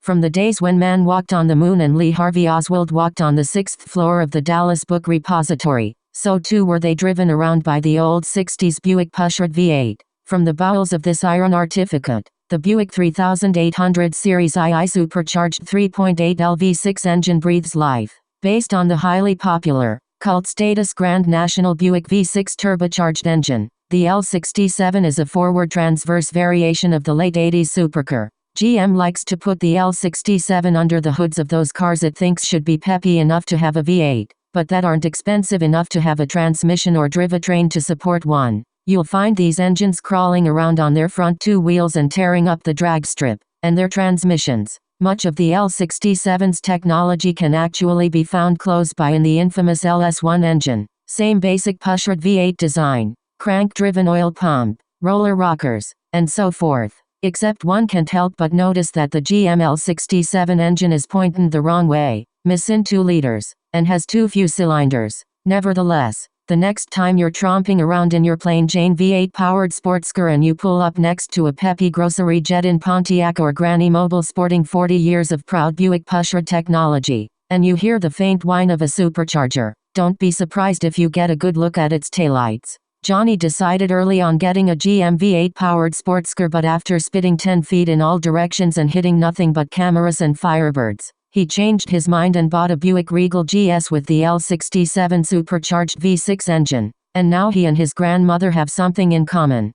From the days when man walked on the moon and Lee Harvey Oswald walked on the 6th floor of the Dallas Book Repository, so too were they driven around by the old 60s Buick Pushert V8. From the bowels of this iron artificate, the Buick 3800 Series II supercharged 3.8L V6 engine breathes life. Based on the highly popular, cult status Grand National Buick V6 turbocharged engine, the L67 is a forward transverse variation of the late 80s supercar. GM likes to put the L67 under the hoods of those cars it thinks should be peppy enough to have a V8, but that aren't expensive enough to have a transmission or drivetrain to support one. You'll find these engines crawling around on their front two wheels and tearing up the drag strip, and their transmissions. Much of the L67's technology can actually be found close by in the infamous LS1 engine. Same basic Pushert V8 design, crank-driven oil pump, roller rockers, and so forth. Except one can't help but notice that the GM L67 engine is pointing the wrong way, missing 2 liters, and has too few cylinders. Nevertheless, the next time you're tromping around in your plain Jane V8 powered sports car and you pull up next to a peppy grocery jet in Pontiac or Granny Mobile sporting 40 years of proud Buick Pushert technology, and you hear the faint whine of a supercharger, don't be surprised if you get a good look at its taillights. Johnny decided early on getting a GM V8 powered sports car, but after spitting 10 feet in all directions and hitting nothing but cameras and Firebirds, he changed his mind and bought a Buick Regal GS with the L67 supercharged V6 engine, and now he and his grandmother have something in common.